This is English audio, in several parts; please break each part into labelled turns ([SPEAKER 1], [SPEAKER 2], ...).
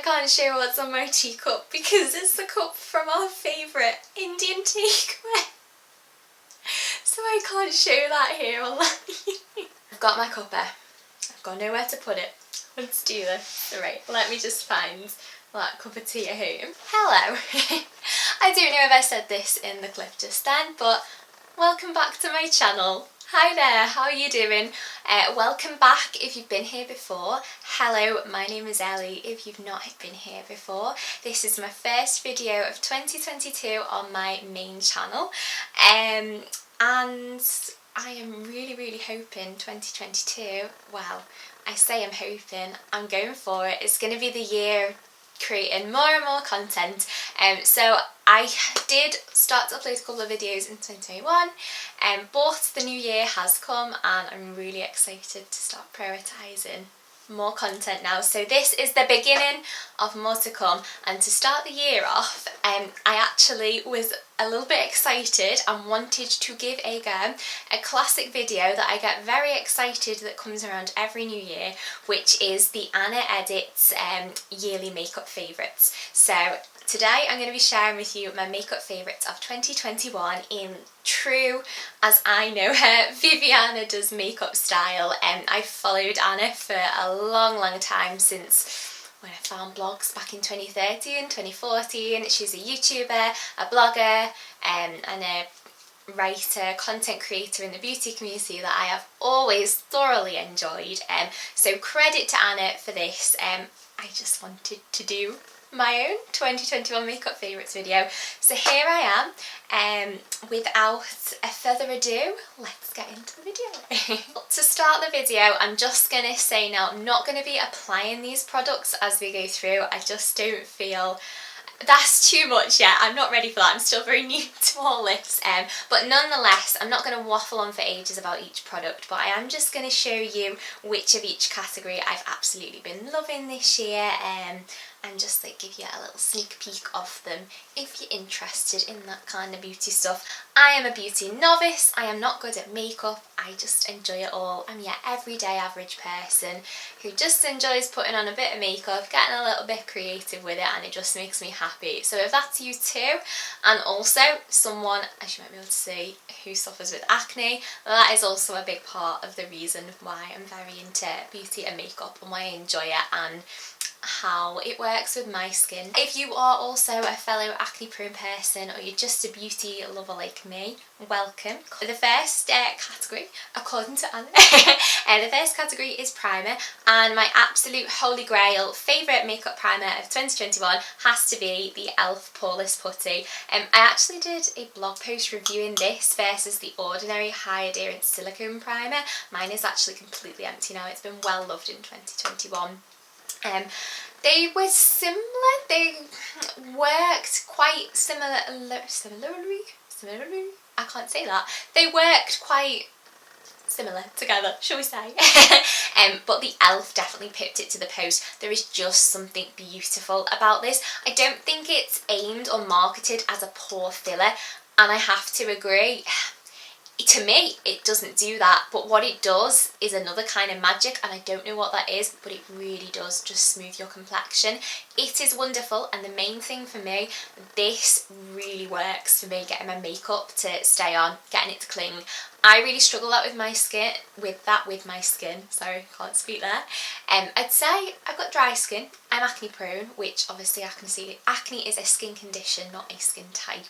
[SPEAKER 1] can't show what's on my teacup because it's the cup from our favourite Indian takeaway. So I can't show that here online. I've got my cuppa. I've got nowhere to put it. Let's do this. Alright, let me just find that cup of tea at home. Hello. I don't know if I said this in the clip just then, but welcome back to my channel. Hi there, how are you doing? Welcome back if you've been here before. Hello, my name is Ellie if you've not been here before. This is my first video of 2022 on my main channel. And I am really hoping 2022, well, I say I'm hoping, I'm going for it. It's going to be the year creating more and more content. So I did start to upload a couple of videos in 2021, but the new year has come and I'm really excited to start prioritising more content now. So this is the beginning of more to come, and to start the year off, I actually was a little bit excited and wanted to give a go a classic video that I get very excited that comes around every new year, which is the Anna Edits yearly makeup favourites. So today I'm going to be sharing with you my makeup favourites of 2021 in true, as I know her, Viviana does makeup style. I've followed Anna for a long time, since when I found blogs back in 2013, 2014. She's a YouTuber, a blogger, and a writer, content creator in the beauty community that I have always thoroughly enjoyed. So credit to Anna for this. I just wanted to do my own 2021 makeup favourites video. So here I am. Without further ado, let's get into the video. To start the video, I'm just going to say now, I'm not going to be applying these products as we go through. I just don't feel that's too much yet. I'm not ready for that. I'm still very new to all this. But nonetheless, I'm not going to waffle on for ages about each product, but I am just going to show you which of each category I've absolutely been loving this year, and just like give you a little sneak peek of them if you're interested in that kind of beauty stuff. I am a beauty novice. I am not good at makeup. I just enjoy it all. I'm your everyday average person who just enjoys putting on a bit of makeup, getting a little bit creative with it, and it just makes me happy. So if that's you too, and also someone, as you might be able to see, who suffers with acne, that is also a big part of the reason why I'm very into beauty and makeup and why I enjoy it and how it works with my skin. If you are also a fellow acne prone person, or you're just a beauty lover like me, welcome. The first category, according to Anna, the first category is primer, and my absolute holy grail favourite makeup primer of 2021 has to be the e.l.f. Poreless Putty. I actually did a blog post reviewing this versus the ordinary high adherence silicone primer. Mine is actually completely empty now. It's been well loved in 2021. They were similar, they worked quite similarly, I can't say that. They worked quite similar together, shall we say. But the e.l.f. definitely pipped it to the post. There is just something beautiful about this. I don't think it's aimed or marketed as a pore filler, and I have to agree. To me, it doesn't do that, but what it does is another kind of magic, and I don't know what that is, but it really does just smooth your complexion. It is wonderful, and the main thing for me, this really works for me, getting my makeup to stay on, getting it to cling. I really struggle with my skin, sorry, can't speak there. I'd say I've got dry skin, I'm acne prone, which obviously I can see acne is a skin condition, not a skin type.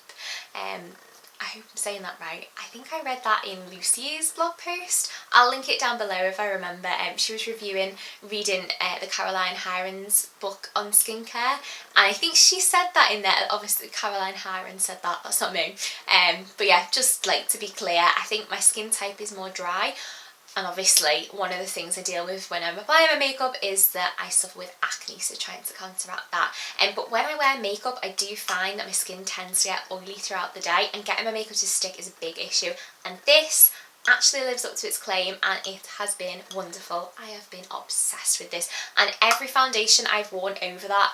[SPEAKER 1] I hope I'm saying that right. I think I read that in Lucy's blog post. I'll link it down below if I remember. She was reading the Caroline Hirons book on skincare, and I think she said that in there. Obviously Caroline Hiron said that, that's not me. But yeah, just like to be clear, I think my skin type is more dry. And obviously one of the things I deal with when I'm applying my makeup is that I suffer with acne, so trying to counteract that. But when I wear makeup, I do find that my skin tends to get oily throughout the day, and getting my makeup to stick is a big issue. And this actually lives up to its claim, and it has been wonderful. I have been obsessed with this, and every foundation I've worn over that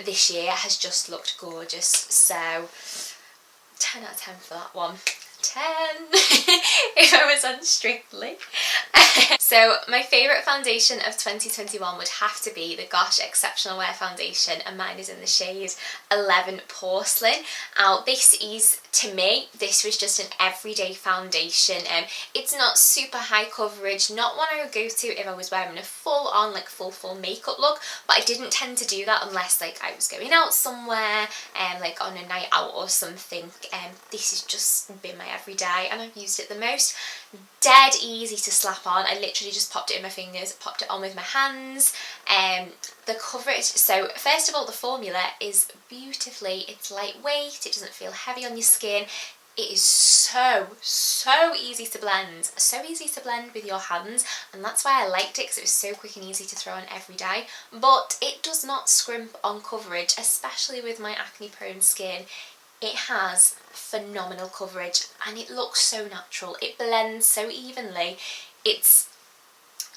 [SPEAKER 1] this year has just looked gorgeous. So 10 out of 10 for that one. 10 if I was on Strictly. So my favourite foundation of 2021 would have to be the Gosh Exceptional Wear Foundation, and mine is in the shade 11 Porcelain. Now this is, to me, this was just an everyday foundation. It's not super high coverage, not one I would go to if I was wearing a full on, like full makeup look, but I didn't tend to do that unless like I was going out somewhere, like on a night out or something. This has just been my everyday and I've used it the most. Dead easy to slap on. I literally just popped it in my fingers, popped it on with my hands. The coverage, so first of all, the formula is beautifully, it's lightweight, it doesn't feel heavy on your skin. It is so easy to blend, so easy to blend with your hands, and that's why I liked it, because it was so quick and easy to throw on every day. But it does not scrimp on coverage, especially with my acne prone skin. It has phenomenal coverage and it looks so natural. It blends so evenly. It's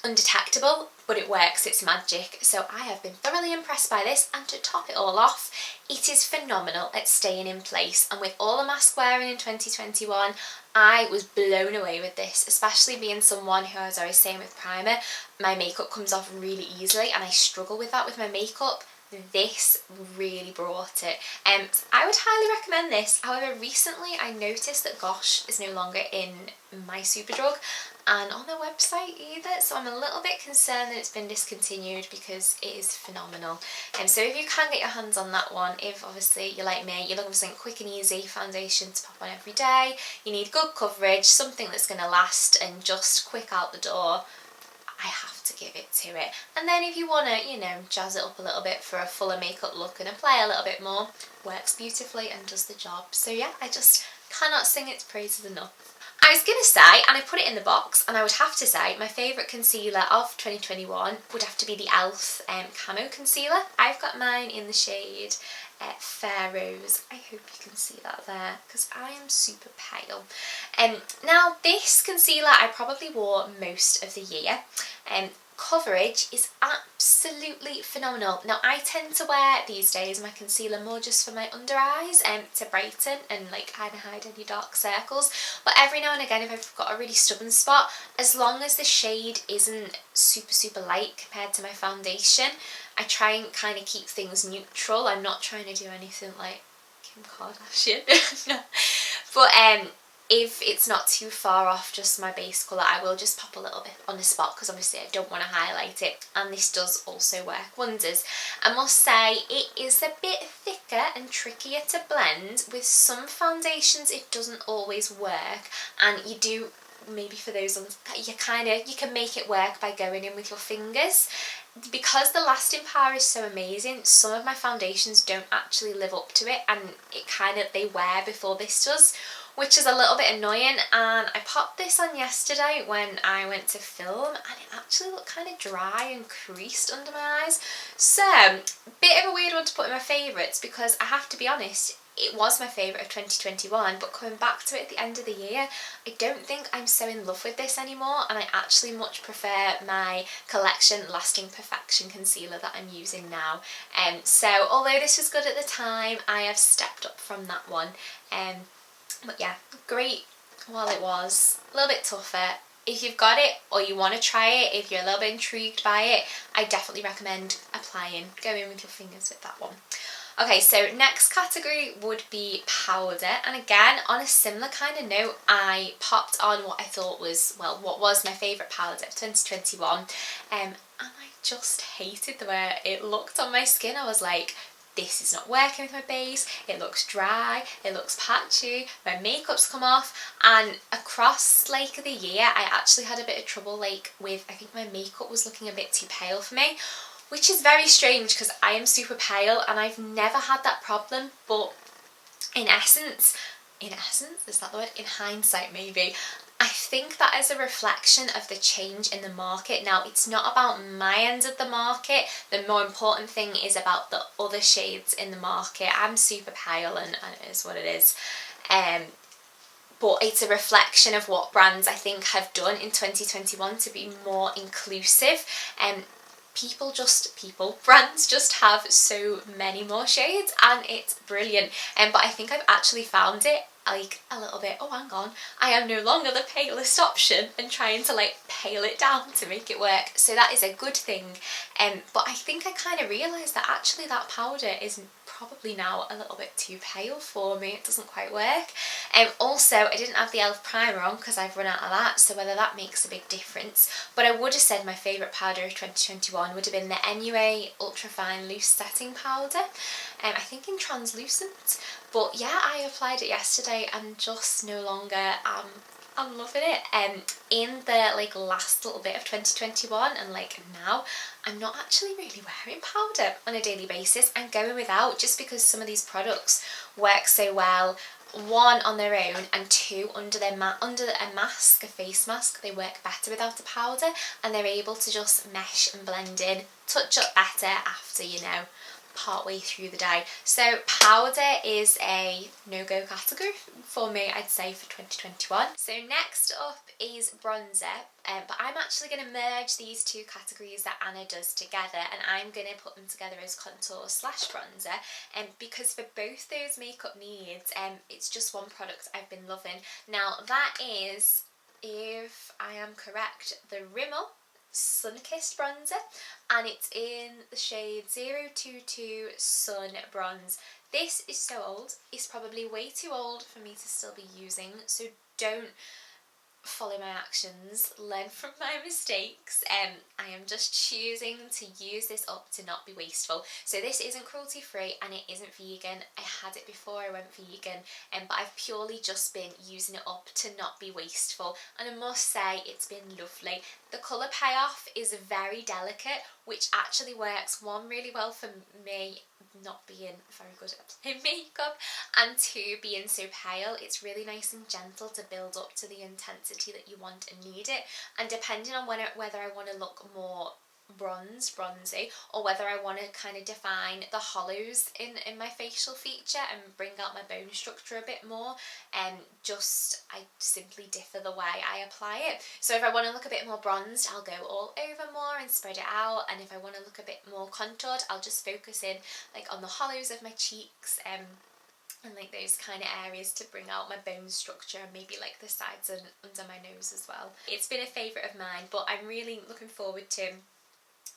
[SPEAKER 1] undetectable, but it works, it's magic. So I have been thoroughly impressed by this, and to top it all off, it is phenomenal at staying in place. And with all the mask wearing in 2021, I was blown away with this, especially being someone who, as I was saying with primer, my makeup comes off really easily and I struggle with that with my makeup. This really brought it. I would highly recommend this. However, recently I noticed that Gosh is no longer in my Superdrug and on their website either, so I'm a little bit concerned that it's been discontinued, because it is phenomenal. So if you can get your hands on that one, if obviously you're like me, you're looking for something quick and easy foundation to pop on every day, you need good coverage, something that's going to last and just quick out the door, I have to give it to it. And then if you want to, you know, jazz it up a little bit for a fuller makeup look and apply a little bit more, works beautifully and does the job. So yeah, I just cannot sing its praises enough. I was going to say, and I put it in the box, and I would have to say my favourite concealer of 2021 would have to be the e.l.f. Camo Concealer. I've got mine in the shade Fair Rose. I hope you can see that there, because I am super pale. Now this concealer I probably wore most of the year. Coverage is absolutely phenomenal. Now I tend to wear these days my concealer more just for my under eyes to brighten and like kind of hide any dark circles, but every now and again if I've got a really stubborn spot, as long as the shade isn't super light compared to my foundation, I try and kind of keep things neutral. I'm not trying to do anything like Kim Kardashian. No. But if it's not too far off just my base colour, I will just pop a little bit on the spot, because obviously I don't want to highlight it, and this does also work wonders. I must say it is a bit thicker and trickier to blend. With some foundations it doesn't always work, and you do, maybe for those ones, you can make it work by going in with your fingers. Because the lasting power is so amazing, some of my foundations don't actually live up to it, and they wear before this does, which is a little bit annoying. And I popped this on yesterday when I went to film, and it actually looked kind of dry and creased under my eyes. So, bit of a weird one to put in my favourites, because I have to be honest, it was my favourite of 2021, but coming back to it at the end of the year, I don't think I'm so in love with this anymore, and I actually much prefer my Collection Lasting Perfection concealer that I'm using now. So although this was good at the time, I have stepped up from that one. But yeah, great while it was, a little bit tougher. If you've got it or you want to try it, if you're a little bit intrigued by it, I definitely recommend applying, go in with your fingers with that one. Okay, so next category would be powder, and again, on a similar kind of note, I popped on what I thought was, well, what was my favourite powder of 2021, and I just hated the way it looked on my skin. I was like, this is not working with my base, it looks dry, it looks patchy, my makeup's come off, and across like the year, I actually had a bit of trouble like with, I think my makeup was looking a bit too pale for me, which is very strange because I am super pale and I've never had that problem, but in essence, is that the word? In hindsight maybe, I think that is a reflection of the change in the market. Now, it's not about my end of the market, the more important thing is about the other shades in the market. I'm super pale and it is what it is. But it's a reflection of what brands I think have done in 2021 to be more inclusive. Brands just have so many more shades and it's brilliant. But I think I've actually found it like a little bit, oh hang on, I am no longer the palest option, and trying to like pale it down to make it work. So that is a good thing. But I think I kind of realised that actually that powder is probably now a little bit too pale for me. It doesn't quite work. Also, I didn't have the e.l.f. primer on because I've run out of that, so whether that makes a big difference. But I would have said my favourite powder of 2021 would have been the NUA Ultra Fine Loose Setting Powder. I think in translucent. But yeah, I applied it yesterday and just no longer I'm loving it. In the like last little bit of 2021 and like now, I'm not actually really wearing powder on a daily basis. I'm going without just because some of these products work so well. One, on their own, and two, under a mask, a face mask, they work better without a powder, and they're able to just mesh and blend in, touch up better after, you know, part way through the day. So powder is a no-go category for me, I'd say, for 2021. So next up is bronzer, but I'm actually going to merge these two categories that Anna does together, and I'm going to put them together as contour slash bronzer, because for both those makeup needs, it's just one product I've been loving. Now that is, if I am correct, the Rimmel Sun-Kissed bronzer, and it's in the shade 022 Sun Bronze. This is so old, it's probably way too old for me to still be using, so don't follow my actions, learn from my mistakes. I am just choosing to use this up to not be wasteful. So this isn't cruelty free and it isn't vegan. I had it before I went vegan, but I've purely just been using it up to not be wasteful, and I must say it's been lovely. The colour payoff is very delicate, which actually works, one, really well for me not being very good at applying makeup, and two, being so pale, it's really nice and gentle to build up to the intensity that you want and need it. And depending on whether I want to look more bronzy, or whether I want to kind of define the hollows in my facial feature and bring out my bone structure a bit more, I simply differ the way I apply it. So if I want to look a bit more bronzed, I'll go all over more and spread it out, and if I want to look a bit more contoured, I'll just focus in like on the hollows of my cheeks, and like those kind of areas to bring out my bone structure, and maybe like the sides and under my nose as well. It's been a favourite of mine, but I'm really looking forward to,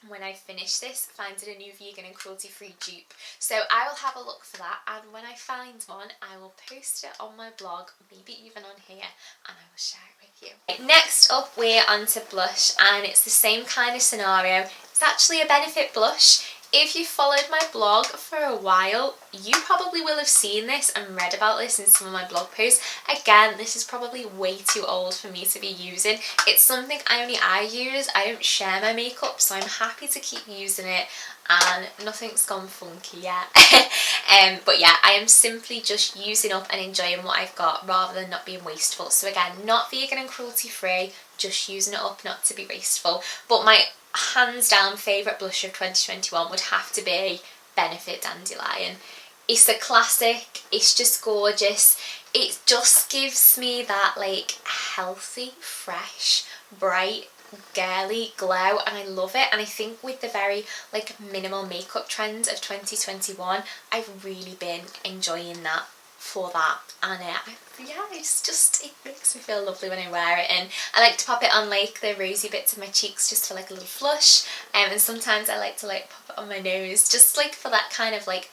[SPEAKER 1] when I finish this, finding a new vegan and cruelty free dupe. So I will have a look for that, and when I find one I will post it on my blog, maybe even on here, and I will share it with you. Next up we're onto blush, and it's the same kind of scenario. It's actually a Benefit blush. If you followed my blog for a while, you probably will have seen this and read about this in some of my blog posts. Again, this is probably way too old for me to be using. It's something I use. I don't share my makeup, so I'm happy to keep using it, and nothing's gone funky yet. But yeah, I am simply just using up and enjoying what I've got rather than not being wasteful. So again, not vegan and cruelty free, just using it up not to be wasteful. But my hands down favourite blush of 2021 would have to be Benefit Dandelion. It's a classic, it's just gorgeous. It just gives me that like healthy, fresh, bright, girly glow, and I love it. And I think with the very like minimal makeup trends of 2021, I've really been enjoying that for that, and yeah, it makes me feel lovely when I wear it. And I like to pop it on like the rosy bits of my cheeks just for like a little flush, and sometimes I like to like pop it on my nose just like for that kind of like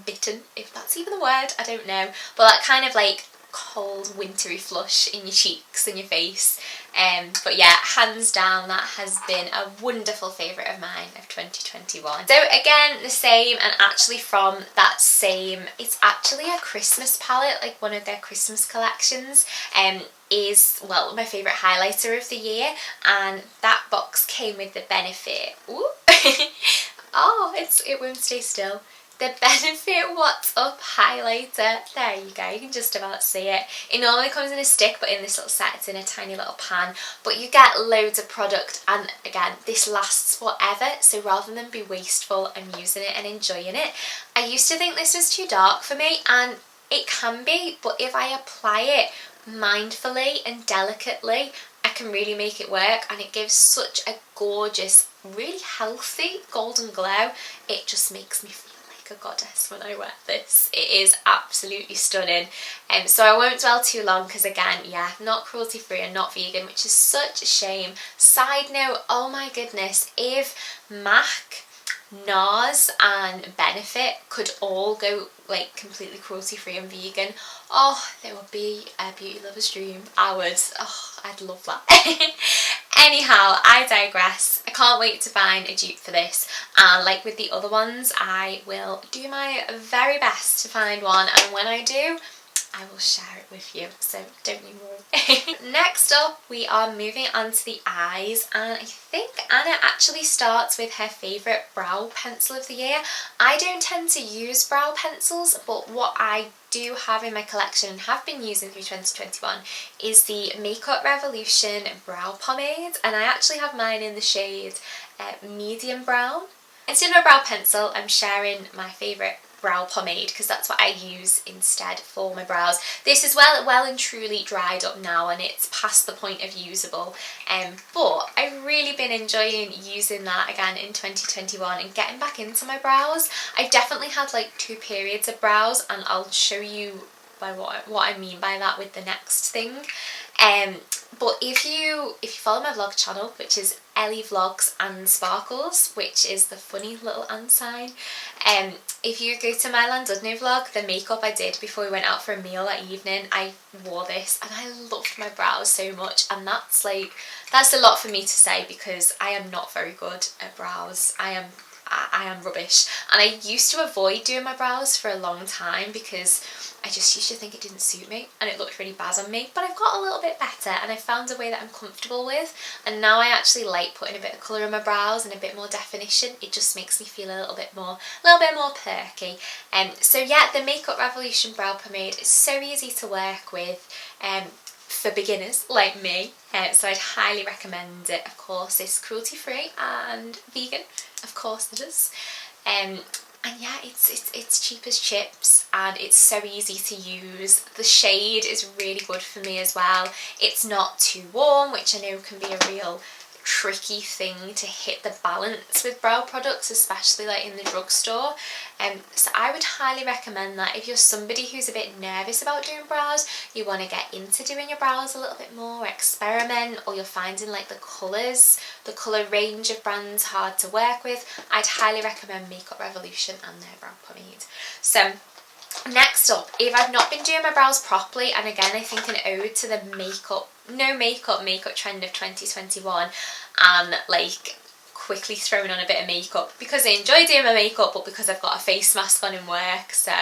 [SPEAKER 1] bitten, if that's even the word, I don't know, but that kind of like cold wintry flush in your cheeks and your face. But yeah, hands down, that has been a wonderful favourite of mine of 2021. So again, the same, and actually from that same, it's actually a Christmas palette, like one of their Christmas collections, is, well, my favourite highlighter of the year, and that box came with the Benefit, ooh, oh, it won't stay still. The Benefit What's Up highlighter. There you go, you can just about see it. It normally comes in a stick, but in this little set it's in a tiny little pan. But you get loads of product, and again, this lasts forever, so rather than be wasteful, I'm using it and enjoying it. I used to think this was too dark for me, and it can be, but if I apply it mindfully and delicately, I can really make it work, and it gives such a gorgeous, really healthy golden glow. It just makes me feel like a goddess when I wear this. It is absolutely stunning. So I won't dwell too long because again, yeah, not cruelty free and not vegan, which is such a shame. Side note, oh my goodness, if MAC, NARS and Benefit could all go like completely cruelty free and vegan, oh, there would be a beauty lover's dream. I'd love that. Anyhow, I digress. I can't wait to find a dupe for this, and like with the other ones, I will do my very best to find one, and when I do, I will share it with you, so don't you worry. Next up, we are moving on to the eyes, and I think Anna actually starts with her favourite brow pencil of the year. I don't tend to use brow pencils, but what I do have in my collection and have been using through 2021 is the Makeup Revolution brow pomade, and I actually have mine in the shade medium brown. Instead of a brow pencil, I'm sharing my favourite brow pomade because that's what I use instead for my brows. This is well and truly dried up now and it's past the point of usable, but I've really been enjoying using that again in 2021 and getting back into my brows. I've definitely had like 2 periods of brows, and I'll show you by what I mean by that with the next thing. But if you follow my vlog channel, which is Ellie Vlogs and Sparkles, which is the funny little and sign, if you go to my Llandudno vlog, the makeup I did before we went out for a meal that evening, I wore this and I loved my brows so much, and that's a lot for me to say because I am not very good at brows. I am rubbish, and I used to avoid doing my brows for a long time because I just used to think it didn't suit me and it looked really bad on me, but I've got a little bit better and I found a way that I'm comfortable with, and now I actually like putting a bit of colour in my brows and a bit more definition. It just makes me feel a little bit more perky. So yeah, the Makeup Revolution brow pomade is so easy to work with for beginners like me, so I'd highly recommend it. Of course it's cruelty free and vegan, of course it is. And yeah, it's cheap as chips and it's so easy to use. The shade is really good for me as well. It's not too warm, which I know can be a real tricky thing to hit the balance with brow products, especially like in the drugstore. So I would highly recommend that if you're somebody who's a bit nervous about doing brows, you want to get into doing your brows a little bit more, experiment, or you're finding like the colour range of brands hard to work with, I'd highly recommend Makeup Revolution and their brow pomade. So next up, if I've not been doing my brows properly, and again I think an ode to the no makeup trend of 2021, and like quickly throwing on a bit of makeup because I enjoy doing my makeup, but because I've got a face mask on in work, so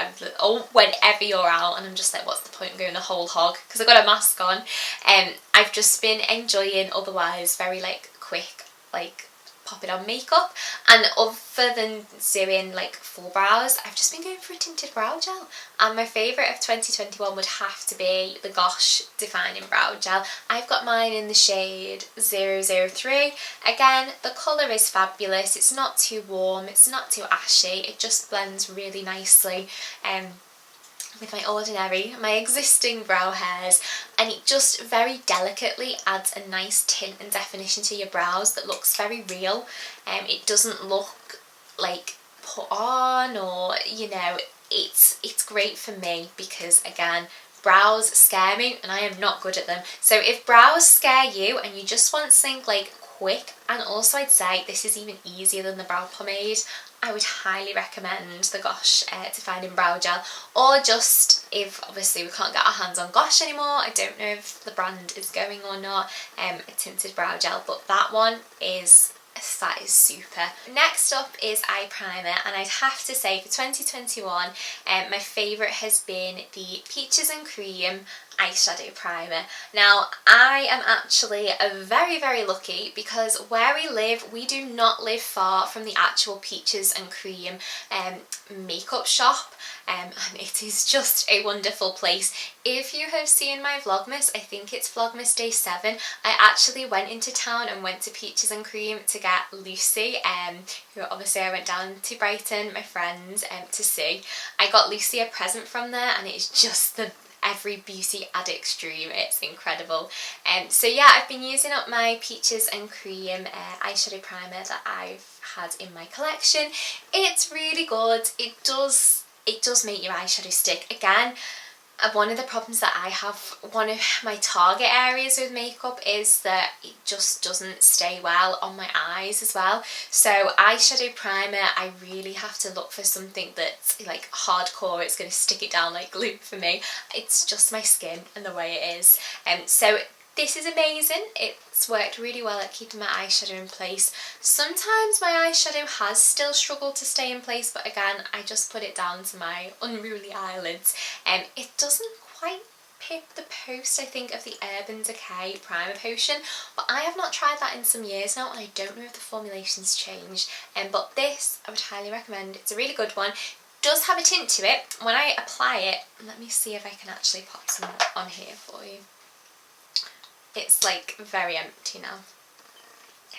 [SPEAKER 1] whenever you're out and I'm just like, what's the point of going the whole hog because I've got a mask on. I've just been enjoying otherwise very like quick like pop it on makeup, and other than doing like full brows, I've just been going for a tinted brow gel, and my favourite of 2021 would have to be the Gosh Defining Brow Gel. I've got mine in the shade 003. Again, the colour is fabulous, it's not too warm, it's not too ashy, it just blends really nicely with my existing brow hairs, and it just very delicately adds a nice tint and definition to your brows that looks very real. It doesn't look like put on, or you know, it's great for me because again, brows scare me and I am not good at them. So if brows scare you and you just want something like quick, and also I'd say this is even easier than the brow pomade, I would highly recommend the Gosh Defining Brow Gel, or just if obviously we can't get our hands on Gosh anymore, I don't know if the brand is going or not, a tinted brow gel, but that is super. Next up is eye primer, and I'd have to say for 2021 my favourite has been the Peaches and Cream eyeshadow primer. Now I am actually very lucky because where we live, we do not live far from the actual Peaches and Cream makeup shop, and it is just a wonderful place. If you have seen my Vlogmas, I think it's Vlogmas Day 7, I actually went into town and went to Peaches and Cream to get Lucy, who obviously I went down to Brighton, my friends, to see. I got Lucy a present from there, and it's just the every beauty addict's dream. It's incredible. So yeah, I've been using up my Peaches and Cream eyeshadow primer that I've had in my collection. It's really good. It does make your eyeshadow stick. Again, one of the problems that I have, one of my target areas with makeup is that it just doesn't stay well on my eyes as well. So eyeshadow primer, I really have to look for something that's like hardcore. It's going to stick it down like glue for me. It's just my skin and the way it is. So this is amazing. It's worked really well at keeping my eyeshadow in place. Sometimes my eyeshadow has still struggled to stay in place, but again, I just put it down to my unruly eyelids. It doesn't quite pip the post, I think, of the Urban Decay Primer Potion, but I have not tried that in some years now, and I don't know if the formulation's changed. But this, I would highly recommend. It's a really good one. Does have a tint to it. When I apply it, let me see if I can actually pop some on here for you. It's like very empty now.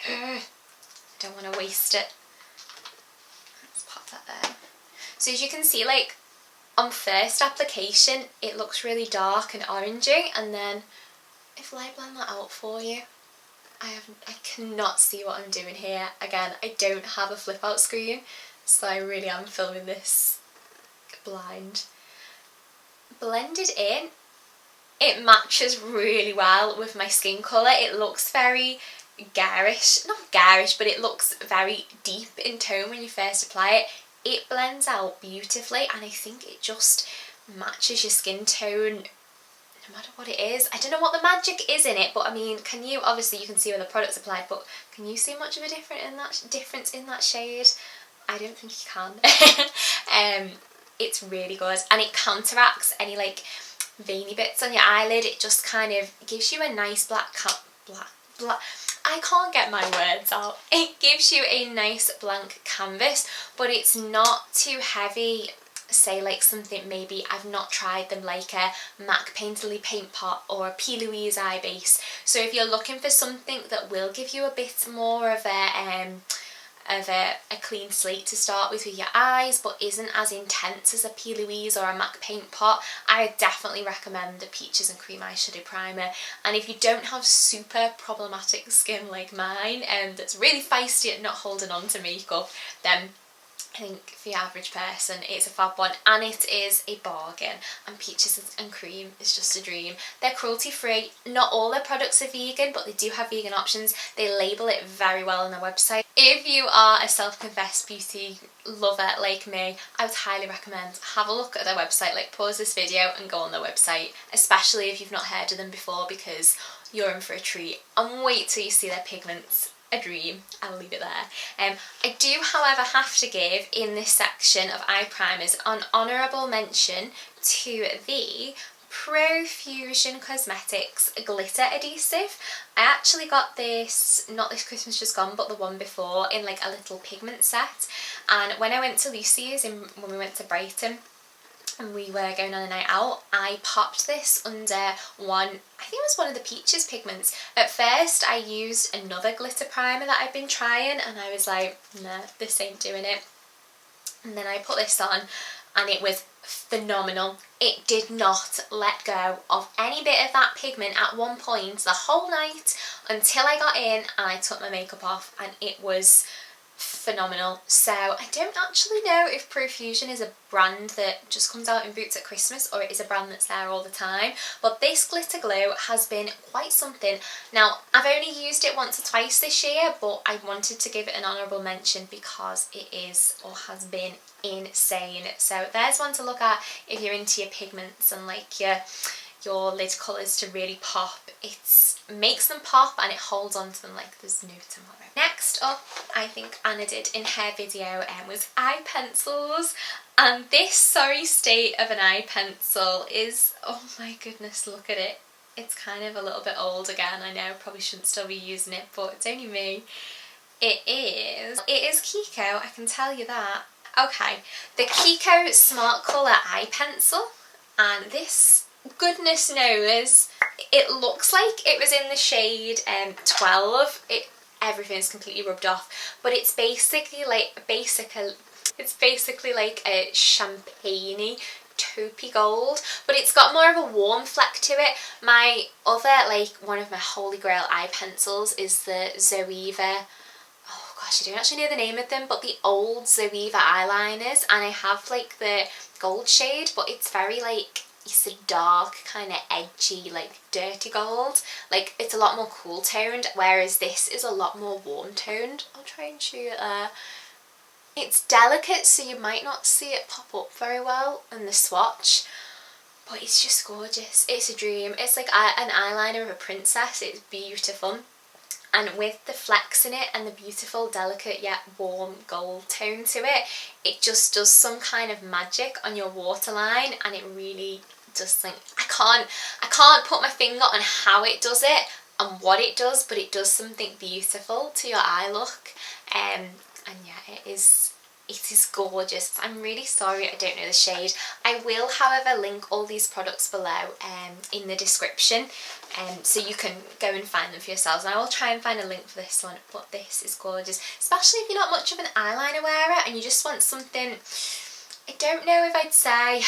[SPEAKER 1] I don't want to waste it. Let's pop that there. So as you can see, like on first application, it looks really dark and orangey, and then if I blend that out for you, I cannot see what I'm doing here. Again, I don't have a flip out screen, so I really am filming this blind. Blended in, it matches really well with my skin colour. It looks very garish, not garish, but it looks very deep in tone when you first apply it. It blends out beautifully, and I think it just matches your skin tone no matter what it is. I don't know what the magic is in it, but I mean, obviously you can see where the product's applied, but can you see much of a difference in that shade? I don't think you can. It's really good, and it counteracts any like veiny bits on your eyelid. It just kind of gives you a nice I can't get my words out. It gives you a nice blank canvas, but it's not too heavy. Say like something, maybe I've not tried them, like a MAC Painterly Paint Pot or a P. Louise eye base. So if you're looking for something that will give you a bit more of a clean slate to start with your eyes, but isn't as intense as a P. Louise or a MAC Paint Pot, I definitely recommend the Peaches and Cream Eyeshadow Primer. And if you don't have super problematic skin like mine, and that's really feisty at not holding on to makeup, then I think for the average person it's a fab one, and it is a bargain. And Peaches and Cream is just a dream. They're cruelty free. Not all their products are vegan, but they do have vegan options. They label it very well on their website. If you are a self-confessed beauty lover like me, I would highly recommend have a look at their website. Like, pause this video and go on their website, especially if you've not heard of them before, because you're in for a treat. And wait till you see their pigments. A dream. I'll leave it there. I do, however, have to give in this section of eye primers an honourable mention to the Profusion Cosmetics Glitter Adhesive. I actually got this, not this Christmas just gone, but the one before, in like a little pigment set. And when I went to Lucy's, when we went to Brighton, and we were going on a night out, I popped this under one, I think it was one of the Peaches pigments. At first I used another glitter primer that I'd been trying, and I was like, nah, this ain't doing it. And then I put this on, and it was phenomenal. It did not let go of any bit of that pigment at one point the whole night until I got in and I took my makeup off, and it was phenomenal. So I don't actually know if Profusion is a brand that just comes out in Boots at Christmas, or it is a brand that's there all the time, but this glitter glue has been quite something. Now, I've only used it once or twice this year, but I wanted to give it an honourable mention because it is, or has been, insane. So there's one to look at if you're into your pigments and like your lid colours to really pop. It makes them pop and it holds on to them like there's no tomorrow. Next up, I think Anna did in her video was eye pencils, and this sorry state of an eye pencil is, oh my goodness, look at it. It's kind of a little bit old again, I know, probably shouldn't still be using it, but it's only me. It is Kiko, I can tell you that. Okay, the Kiko Smart Colour eye pencil, and this, goodness knows, it looks like it was in the shade 12. Everything's completely rubbed off, but it's basically like a champagne-y taupey gold, but it's got more of a warm fleck to it. My other, like, one of my holy grail eye pencils is the Zoeva, oh god, gosh, I don't actually know the name of them, but the old Zoeva eyeliners, and I have like the gold shade, but it's very like, it's a dark kind of edgy like dirty gold. Like it's a lot more cool toned, whereas this is a lot more warm toned. I'll try and show you there. It's delicate, so you might not see it pop up very well in the swatch, but it's just gorgeous. It's a dream. It's like an eyeliner of a princess. It's beautiful. And with the flecks in it and the beautiful, delicate yet warm gold tone to it, it just does some kind of magic on your waterline, and it really just like, I can't put my finger on how it does it and what it does, but it does something beautiful to your eye look. And yeah, it is gorgeous. I'm really sorry I don't know the shade. I will, however, link all these products below in the description, so you can go and find them for yourselves. And I will try and find a link for this one, but this is gorgeous, especially if you're not much of an eyeliner wearer and you just want something, I don't know if I'd say,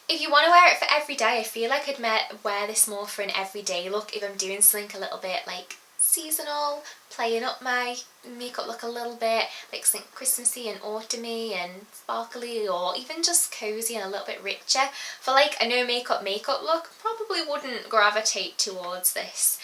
[SPEAKER 1] if you want to wear it for every day, I feel like I'd wear this more for an everyday look if I'm doing something a little bit like seasonal, playing up my makeup look a little bit, like something Christmassy and autumny and sparkly, or even just cozy and a little bit richer. For like a no makeup look, probably wouldn't gravitate towards this,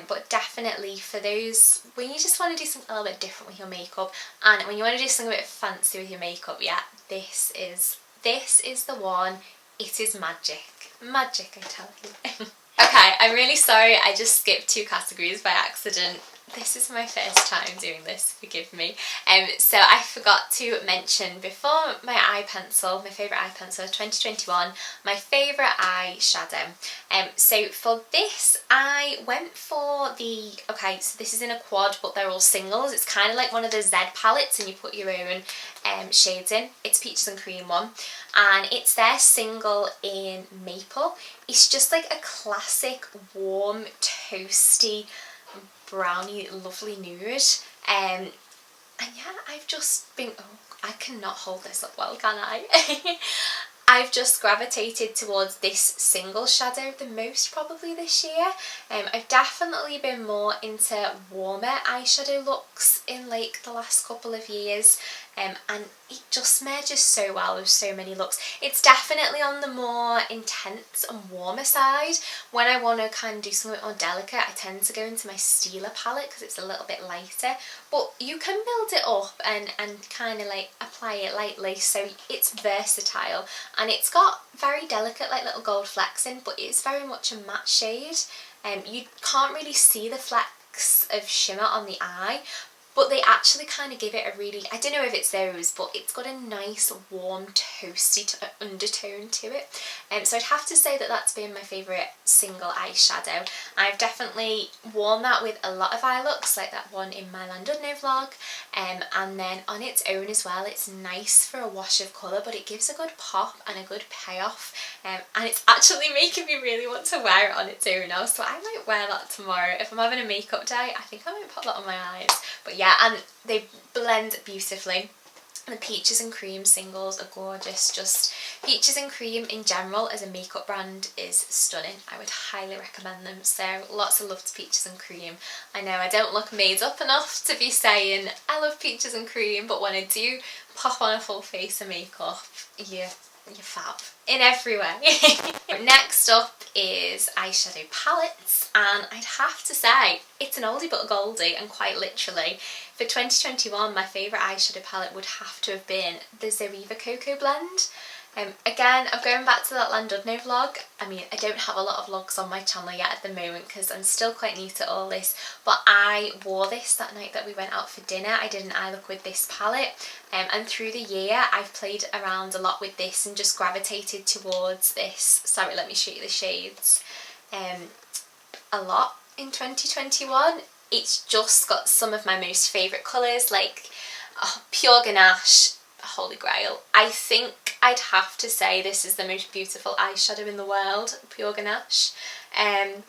[SPEAKER 1] but definitely for those when you just want to do something a little bit different with your makeup, and when you want to do something a bit fancy with your makeup, yeah, this is the one. It is magic, I tell you. Okay, I'm really sorry I just skipped 2 categories by accident. This is my first time doing this, forgive me. So I forgot to mention before my favourite eye pencil of 2021, my favourite eyeshadow. So for this I went for the, okay, so this is in a quad but they're all singles. It's kind of like one of the Z palettes and you put your own shades in. It's Peaches and Cream one, and it's their single in Maple. It's just like a classic warm, toasty, browny, lovely nude. And yeah, I've just been, oh, I cannot hold this up well, can I? I've just gravitated towards this single shadow the most probably this year. I've definitely been more into warmer eyeshadow looks in like the last couple of years, and it just merges so well with so many looks. It's definitely on the more intense and warmer side. When I want to kind of do something more delicate, I tend to go into my Stila palette because it's a little bit lighter, but you can build it up and kind of like apply it lightly, so it's versatile. And it's got very delicate like little gold flecks in, but it's very much a matte shade. You can't really see the flecks of shimmer on the eye, but they actually kind of give it a really, I don't know if it's those, but it's got a nice warm toasty undertone to it. So I'd have to say that that's been my favourite single eyeshadow. I've definitely worn that with a lot of eye looks, like that one in my Llandudno vlog, and then on its own as well. It's nice for a wash of colour, but it gives a good pop and a good payoff, and it's actually making me really want to wear it on its own now, so I might wear that tomorrow. If I'm having a makeup day, I think I might pop that on my eyes. But yeah, and they blend beautifully. The Peaches and Cream singles are gorgeous. Just Peaches and Cream in general as a makeup brand is stunning. I would highly recommend them. So lots of love to Peaches and Cream. I know I don't look made up enough to be saying I love Peaches and Cream, but when I do pop on a full face of makeup, you're fab in every way. Next up is Eyeshadow Palettes, and I'd have to say it's an oldie but a goldie, and quite literally for 2021 my favourite eyeshadow palette would have to have been the Zoeva Cocoa Blend. Again, I'm going back to that Llandudno vlog. I mean, I don't have a lot of vlogs on my channel yet at the moment because I'm still quite new to all this, but I wore this that night that we went out for dinner. I did an eye look with this palette, and through the year I've played around a lot with this and just gravitated towards this. Sorry, let me show you the shades. A lot in 2021. It's just got some of my most favourite colours, like Pure Ganache, Holy Grail. I think I'd have to say this is the most beautiful eyeshadow in the world, Pure Ganache. And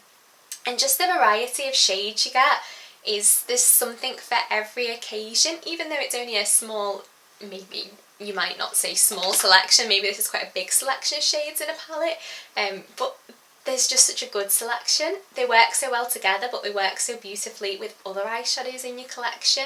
[SPEAKER 1] just the variety of shades you get there's something for every occasion, even though it's only a small, maybe you might not say small selection, maybe this is quite a big selection of shades in a palette, but there's just such a good selection. They work so well together, but they work so beautifully with other eyeshadows in your collection.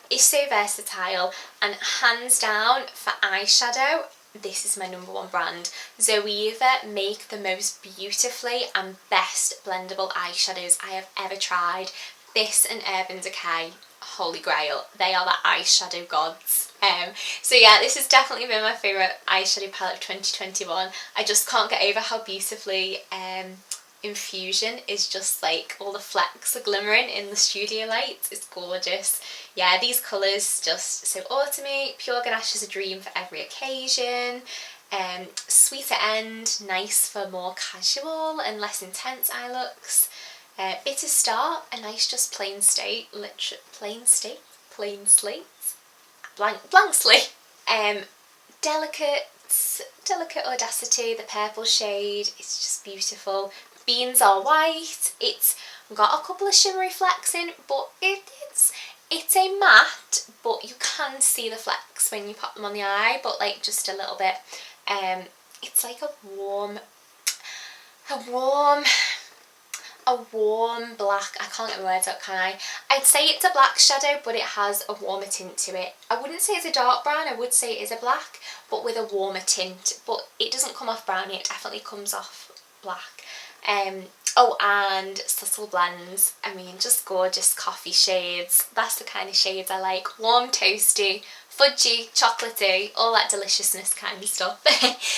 [SPEAKER 1] is so versatile, and hands down for eyeshadow, this is my #1 brand. Zoeva make the most beautifully and best blendable eyeshadows I have ever tried. This and Urban Decay, holy grail, they are the eyeshadow gods. So yeah, this has definitely been my favourite eyeshadow palette of 2021. I just can't get over how beautifully Infusion is just like, all the flecks are glimmering in the studio lights. It's gorgeous. Yeah, these colours just so autumny. Pure Ganache is a dream for every occasion. Sweeter End, nice for more casual and less intense eye looks. Bitter Star, a nice just plain slate, blank slate. Delicate Audacity, the purple shade, it's just beautiful. Beans Are White, it's got a couple of shimmery flecks in, but it's a matte, but you can see the flecks when you pop them on the eye, but like just a little bit. It's like a warm black. I can't get my words out, can I? I'd say it's a black shadow, but it has a warmer tint to it. I wouldn't say it's a dark brown, I would say it is a black, but with a warmer tint. But it doesn't come off browny, it definitely comes off black. Oh, and Subtle Blends, I mean, just gorgeous coffee shades. That's the kind of shades I like. Warm, toasty, fudgy, chocolatey, all that deliciousness kind of stuff.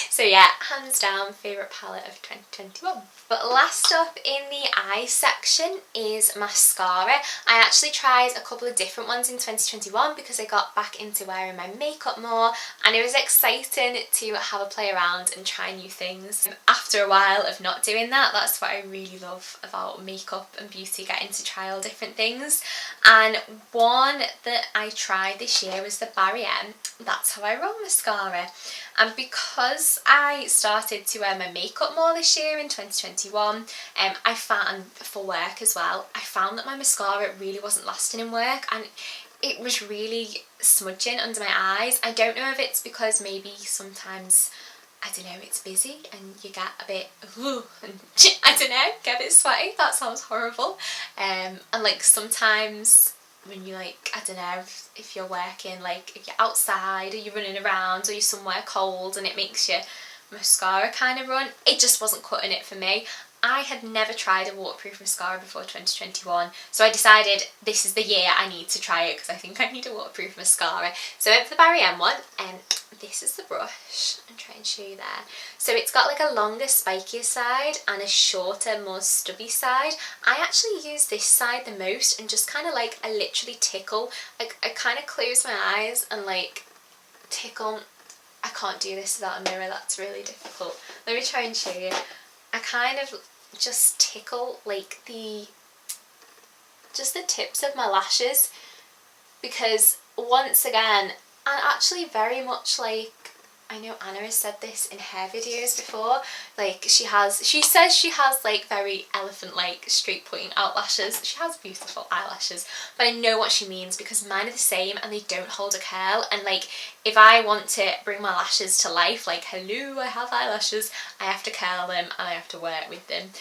[SPEAKER 1] So yeah, hands down, favourite palette of 2021. But last up in the eye section is mascara. I actually tried a couple of different ones in 2021 because I got back into wearing my makeup more, and it was exciting to have a play around and try new things. After a while of not doing that, that's what I really love about makeup and beauty, getting to try all different things. And one that I tried this year was the Barry M. That's How I Roll mascara. And because I started to wear my makeup more this year in 2021, I found, for work as well, I found that my mascara really wasn't lasting in work, and it was really smudging under my eyes. I don't know if it's because maybe sometimes, I don't know, it's busy and you get a bit, I don't know, get a bit sweaty. That sounds horrible. And like sometimes when you like, I don't know, if you're working, like if you're outside or you're running around or you're somewhere cold and it makes your mascara kind of run, it just wasn't cutting it for me. I had never tried a waterproof mascara before 2021, so I decided this is the year I need to try it because I think I need a waterproof mascara. So I went for the Barry M one, and this is the brush. I'll try and show you there. So it's got like a longer, spikier side and a shorter, more stubby side. I actually use this side the most and just kind of like, I literally tickle. Like I kind of close my eyes and like tickle. I can't do this without a mirror, that's really difficult. Let me try and show you. I kind of just tickle like just the tips of my lashes, because once again, and actually very much like, I know Anna has said this in her videos before, like she says she has like very elephant-like straight pointing eyelashes. She has beautiful eyelashes, but I know what she means because mine are the same and they don't hold a curl, and like if I want to bring my lashes to life, like hello, I have eyelashes, I have to curl them and I have to work with them.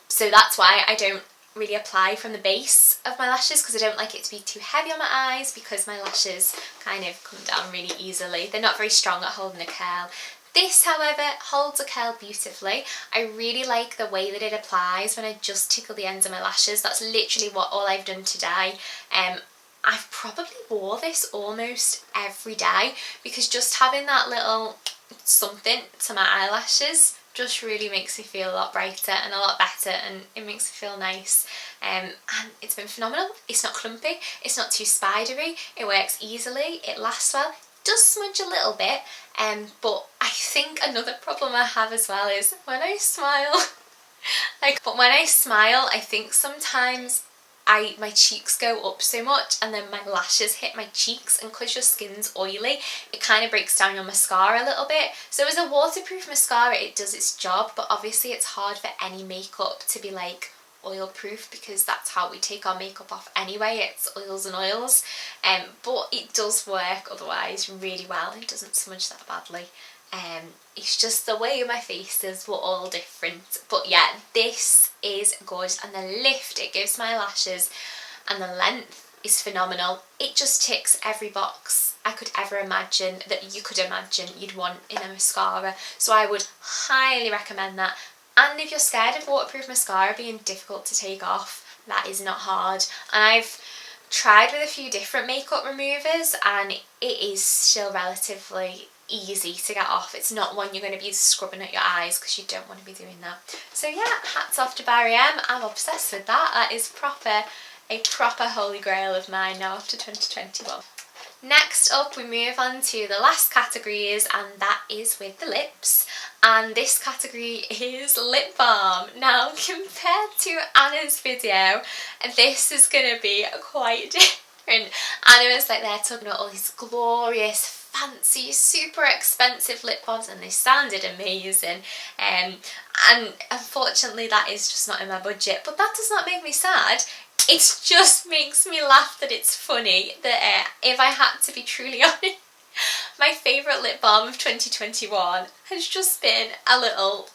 [SPEAKER 1] So that's why I don't really apply from the base of my lashes, because I don't like it to be too heavy on my eyes, because my lashes kind of come down really easily. They're not very strong at holding a curl. This, however, holds a curl beautifully. I really like the way that it applies when I just tickle the ends of my lashes. That's literally all I've done today. I've probably wore this almost every day, because just having that little something to my eyelashes just really makes me feel a lot brighter and a lot better, and it makes me feel nice. And it's been phenomenal. It's not clumpy, it's not too spidery, it works easily, it lasts well. It does smudge a little bit, but I think another problem I have as well is when I smile. When I smile, I think sometimes my cheeks go up so much and then my lashes hit my cheeks, and because your skin's oily, it kind of breaks down your mascara a little bit. So as a waterproof mascara, it does its job, but obviously it's hard for any makeup to be like oil proof, because that's how we take our makeup off anyway, it's oils and oils. But it does work otherwise really well, it doesn't smudge that badly. It's just the way my face is, we're all different. But yeah, this is gorgeous, and the lift it gives my lashes and the length, is phenomenal. It just ticks every box I could ever imagine that you could imagine you'd want in a mascara. So I would highly recommend that. And if you're scared of waterproof mascara being difficult to take off, that is not hard. And I've tried with a few different makeup removers and it is still relatively easy to get off. It's not one you're going to be scrubbing at your eyes because you don't want to be doing that. So yeah, hats off to Barry M. I'm obsessed with that. That is a proper holy grail of mine now after 2021. Next up we move on to the last categories, and that is with the lips, and this category is lip balm. Now compared to Anna's video, this is going to be quite different. Anna was like there talking about all these glorious, fancy, super expensive lip balms, and they sounded amazing, and unfortunately that is just not in my budget, but that does not make me sad. It just makes me laugh that it's funny that if I had to be truly honest, my favourite lip balm of 2021 has just been a little,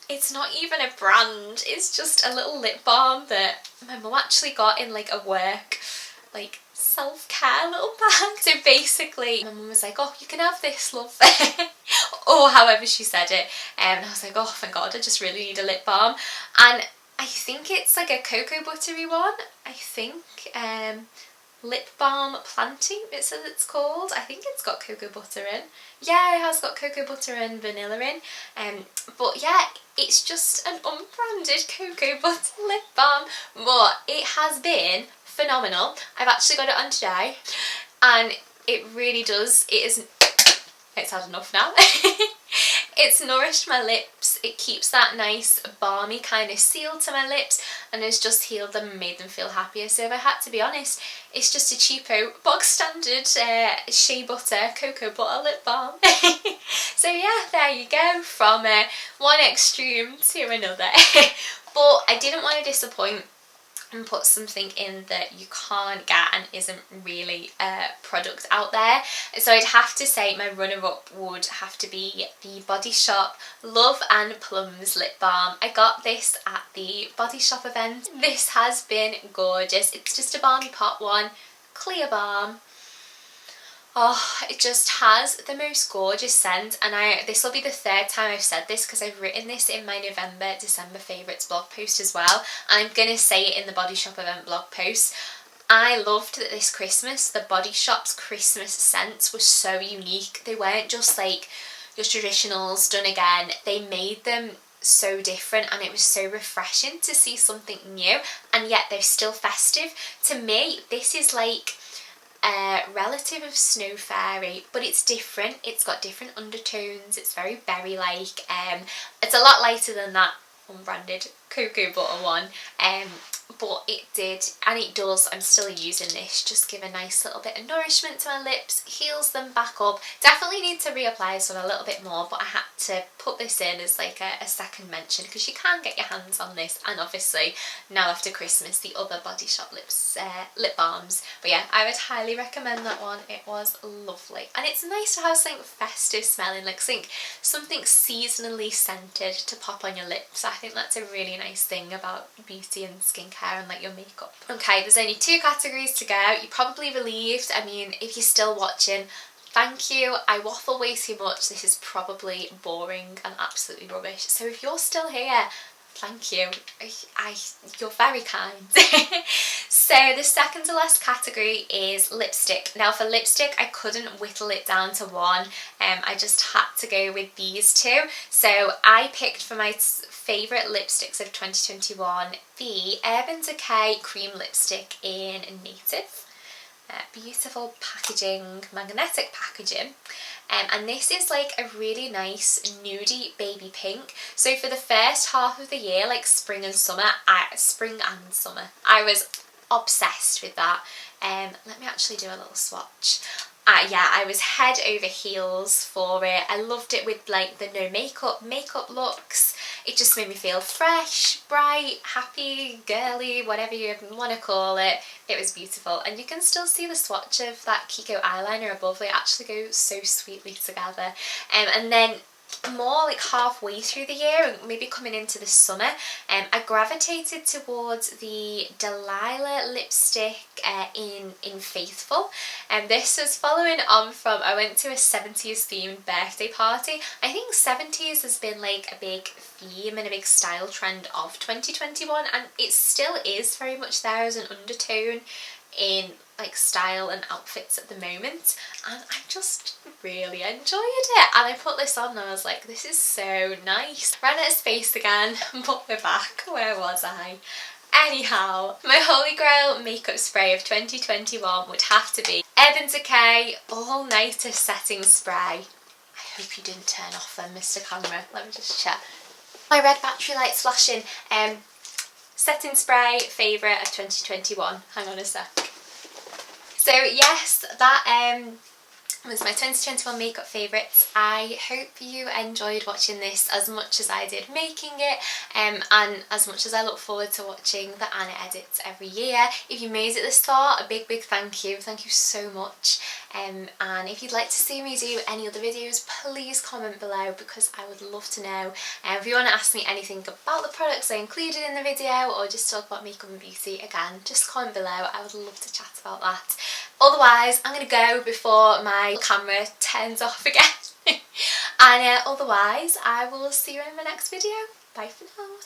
[SPEAKER 1] it's not even a brand, it's just a little lip balm that my mum actually got in like a work, like self-care little bag. So basically my mum was like, oh, you can have this, love, or however she said it, and I was like, oh thank God, I just really need a lip balm. And I think it's like a cocoa buttery one, I think, lip balm planting, it says it's called. I think it's got cocoa butter in. Yeah, it has got cocoa butter and vanilla in. But yeah, it's just an unbranded cocoa butter lip balm, but it has been phenomenal. I've actually got it on today, and it really does, it's had enough now. It's nourished my lips, it keeps that nice balmy kind of seal to my lips, and has just healed them and made them feel happier. So if I had to be honest, it's just a cheapo, box standard shea butter, cocoa butter lip balm. So yeah, there you go, from one extreme to another. But I didn't want to disappoint and put something in that you can't get and isn't really a product out there. So I'd have to say my runner-up would have to be the Body Shop Love and Plums lip balm. I got this at the Body Shop event. This has been gorgeous. It's just a balmy pot one, clear balm. Oh, it just has the most gorgeous scent, and this will be the third time I've said this because I've written this in my November, December favourites blog post as well, and I'm going to say it in the Body Shop event blog post. I loved that this Christmas, the Body Shop's Christmas scents were so unique. They weren't just like your traditionals done again, they made them so different, and it was so refreshing to see something new, and yet they're still festive. To me, this is like relative of Snow Fairy, but it's different. It's got different undertones, it's very berry-like, it's a lot lighter than that unbranded cocoa butter one, but it did, and it does, I'm still using this, just give a nice little bit of nourishment to my lips, heals them back up. Definitely need to reapply this one a little bit more, but I had to put this in as like a second mention because you can get your hands on this, and obviously now after Christmas the other Body Shop lip balms. But yeah, I would highly recommend that one. It was lovely, and it's nice to have something festive smelling, like something seasonally scented to pop on your lips. I think that's a really nice thing about beauty and skincare and like your makeup. Okay, there's only 2 categories to go. You're probably relieved. I mean, if you're still watching, thank you. I waffle way too much. This is probably boring and absolutely rubbish. So if you're still here, thank you. You're very kind. So the second to last category is lipstick. Now for lipstick, I couldn't whittle it down to one. I just had to go with these 2. So I picked for my favourite lipsticks of 2021 the Urban Decay cream lipstick in Native. Beautiful packaging, magnetic packaging, and this is like a really nice nudie baby pink. So for the first half of the year, like spring and summer, I was obsessed with that. Let me actually do a little swatch. Yeah, I was head over heels for it. I loved it with like the no makeup looks. It just made me feel fresh, bright, happy, girly, whatever you want to call it. It was beautiful, and you can still see the swatch of that Kiko eyeliner above. They actually go so sweetly together. And then more like halfway through the year, maybe coming into the summer, I gravitated towards the Delilah lipstick in Faithful, and this was following on from, I went to a 70s themed birthday party. I think 70s has been like a big theme and a big style trend of 2021, and it still is very much there as an undertone in like style and outfits at the moment, and I just really enjoyed it. And I put this on and I was like, this is so nice. Ran out of space again, but we're back. Where was I? Anyhow, my holy grail makeup spray of 2021 would have to be Urban Decay All Nighter Setting Spray. I hope you didn't turn off then, Mr. Camera. Let me just check. My red battery light's flashing. Setting spray favourite of 2021. Hang on a sec. So yes, that was my 2021 makeup favourites. I hope you enjoyed watching this as much as I did making it, and as much as I look forward to watching the Anna edits every year. If you made it this far, a big thank you so much. And if you'd like to see me do any other videos, please comment below, because I would love to know. If you want to ask me anything about the products I included in the video, or just talk about makeup and beauty, again, just comment below. I would love to chat about that. Otherwise, I'm going to go before my camera turns off again. And otherwise, I will see you in my next video. Bye for now.